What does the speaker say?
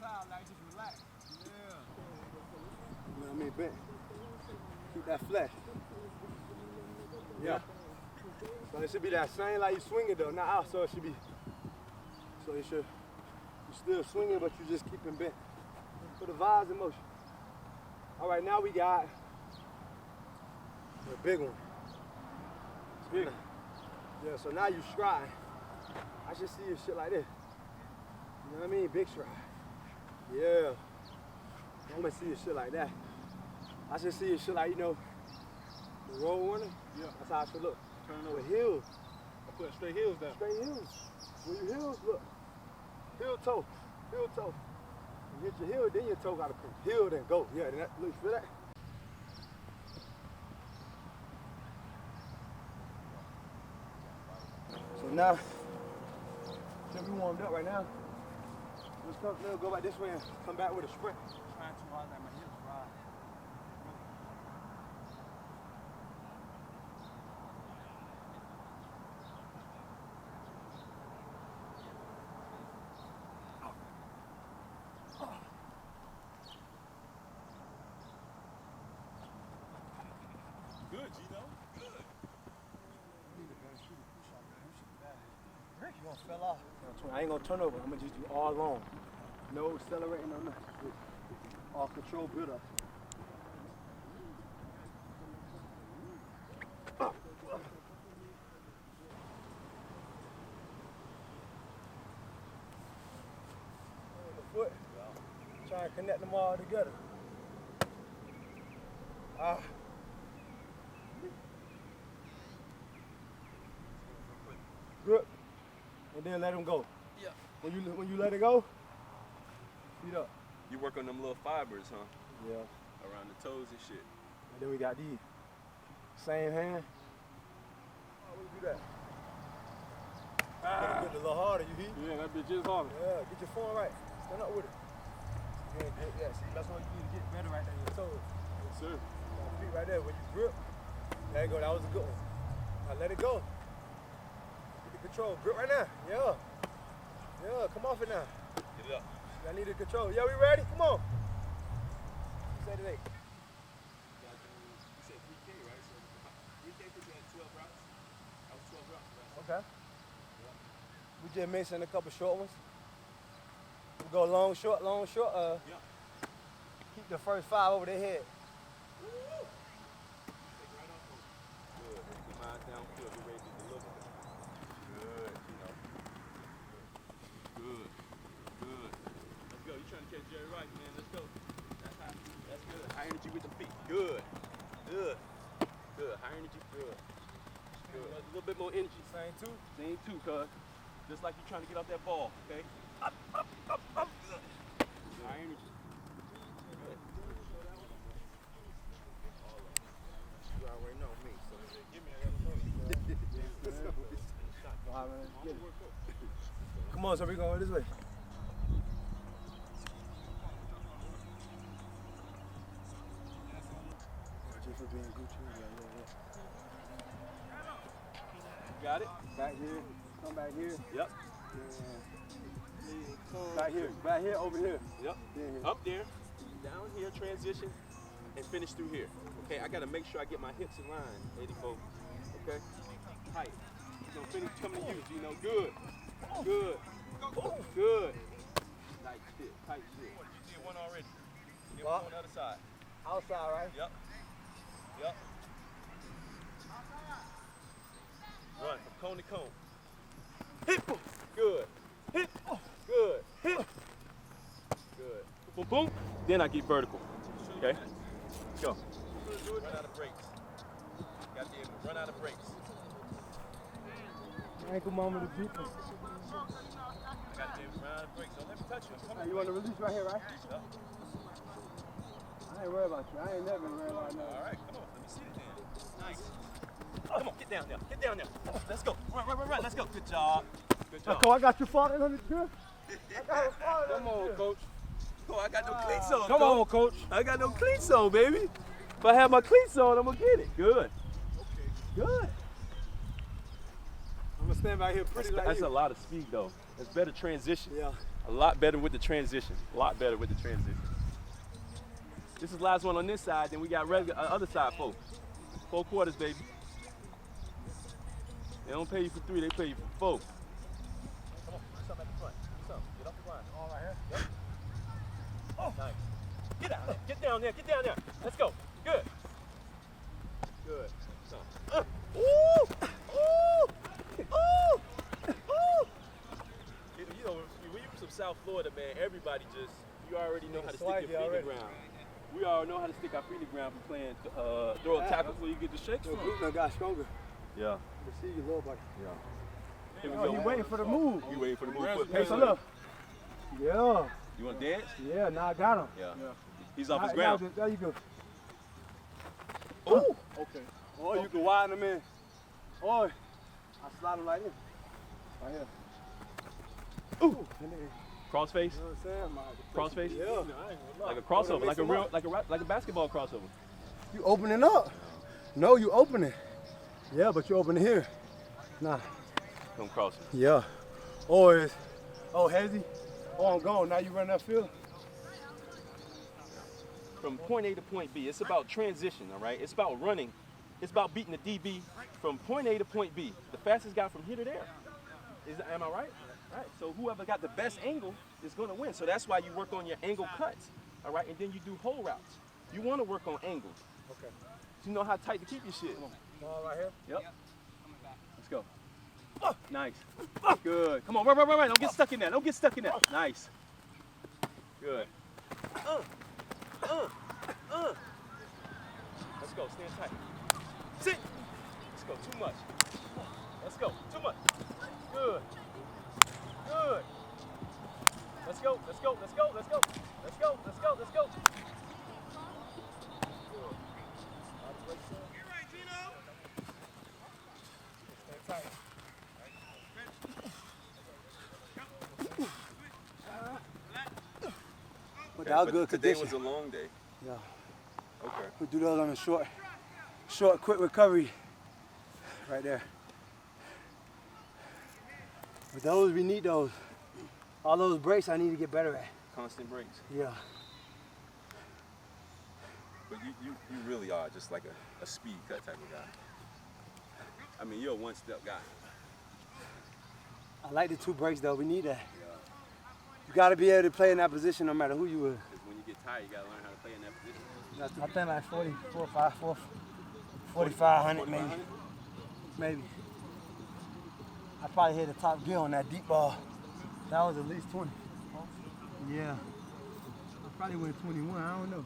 cloud, like just relax. Yeah. You know what I mean? Bent. Keep that flat. Yeah. So it should be that same like you swinging though, not out. So it should be. So you should. You're still swinging, but you just keeping bent. Put the vibes in motion. All right, now we got the big one. Big. Yeah. So now you stride. I should see your shit like this. You know what I mean? Big stride. Yeah. I want to see your shit like that. I should see your shit like, you know, the roll runner. Yeah. That's how I should look. Turn With over. heels. I put straight heels down. Straight heels. When your heels, look. Heel toe. Heel toe. You hit your heel, then your toe gotta come. Heel, then go. Yeah, then that, look, feel that? So now, since we warmed up right now, let's go back this way and come back with a sprint. Trying too hard, like my hips ride. Good, Geno. Good. You gonna fell off. I ain't gonna turn over. I'm gonna just do all long. No accelerating, no nothing. All control build up. The foot. Try and connect them all together. Grip. And then let them go. Yeah. When you let it go, speed up. You work on them little fibers, huh? Yeah. Around the toes and shit. And then we got these. Same hand. How we do that? Get it a little harder, you heat? Yeah, that bitch is hard. Yeah, get your form right. Stand up with it. Yeah, see, that's what you need to get better right there, your toes. Yes, sir. Your feet right there, when you grip. There you go, that was a good one. Now let it go. Get the control. Grip right now. Yeah. Yeah, come off it now. Get it up. I need the control. Yeah, we ready? Come on. Say today. You said 3K, right? So 3K put you at 12 routes. That was 12 routes, right? Okay. We just mixing a couple short ones. We go long, short, long, short. Yeah. Keep the first 5 over their head. Woo! Take right off of it. Good. Keep your mind downfield. Get ready to deliver. Good, Geno. Good. Good. Let's go. You trying to catch Jerry Rice, man. Let's go. That's high. That's good. High energy with the feet. Good. Good. Good. High energy. Good. Good. A little bit more energy. Same two. Same two, cuz. Just like you're trying to get off that ball, okay? Up. Good. High energy. Good. You already know me, so give me Come on, so we going this way. Just for being Gucci. Got it? Back here. Come back here. Yep. Back here, over here. Yep. Yeah. Up there, down here, transition, and finish through here. Okay, I gotta make sure I get my hips in line, 84. Okay? Tight. You're gonna finish coming to you, Geno. Good. Good. Good. Tight shit. Tight shit. You did one already. Get one on the other side. Outside, right? Yep. Yep. Run from cone to cone. Hit. Good. Hit. Good. Hit. Good. Boom, boom. Then I get vertical. Okay? Let's go. Run out of brakes. Got to be able to run out of brakes. Ankle moment of people. Got to be able to run out of brakes. Don't let me touch you. Hey, you want to release right here, right? Yep. I ain't worried about you. I ain't never worried about nothing. All right, come on. Let me see it then. Nice. Come on, get down there. Get down there. Let's go. Run. Let's go. Good job. Good job. I got you falling on the trip. Come on, coach. Oh, I got no cleats on. Come on, coach. I got no cleats on, baby. If I have my cleats on, I'm gonna get it. Good. Good. I'm gonna stand back here pretty like That's you. a lot of speed though. It's better transition. Yeah. A A lot better with the transition. A lot better with the transition. This is the last one on this side, then we got regular other side 4. 4 quarters, baby. They don't pay you for 3, they pay you for 4. Come on, do something at the front. Do something. Get off the line. All right here. Yep. Oh, nice. Get out there. Get down there. Get down there. Let's go. Good. Good. Ooh! Ooh! Ooh! Ooh! You know, when you're from South Florida, man, everybody just, you already know how to stick your feet in the ground. We all know how to stick our feet in the ground for playing, throw a tackle before you get the shakes from. Your glute done got stronger. Yeah. You see your little buddy. Yeah. Here we Oh, go. you waiting for the move. You waiting for the move. Put Hey, pace so on look. it. Yeah. You want to dance? Yeah, now I got him. Yeah. He's off his ground. There you go. Ooh! Okay. Or you can widen him in. Or I slide him like this. Right here. Ooh! Crossface? You know what I'm saying? Crossface? Yeah. Like a crossover, like a basketball crossover. You opening up. No, you opening. Yeah, but you open it here. Nah. Come cross it. Yeah. Or it's, oh, hezzy. Oh, I'm gone. Now you run that field. From point A to point B, it's about transition, all right? It's about running. It's about beating the DB from point A to point B. The fastest guy from here to there. Am I right? Right. So whoever got the best angle is going to win. So that's why you work on your angle cuts, all right? And then you do hole routes. You want to work on angles. Okay. So you know how tight to keep your shit. Ball right here. Yep. Let's go. Nice. Good. Come on, run. Don't get stuck in that. Don't get stuck in that. Nice. Good. Let's go. Stand tight. Sit. Let's go. Too much. Let's go. Too much. Good. Good. Let's go. Let's go. Let's go. Let's go. Let's go. Let's go. Let's go. You're right, Geno. Stay tight. But that was good Today condition. was a long day. Yeah. Okay. We do those on a short, quick recovery. Right there. But those, we need those. All those breaks I need to get better at. Constant breaks. Yeah. But you really are just like a speed cut type of guy. I mean, you're a one-step guy. I like the 2 breaks though. We need that. You got to be able to play in that position no matter who you are. Because when you get tired, you got to learn how to play in that position. I think like 4,500 maybe. Maybe. I probably hit the top gear on that deep ball. That was at least 20. Yeah. I probably went 21. I don't know.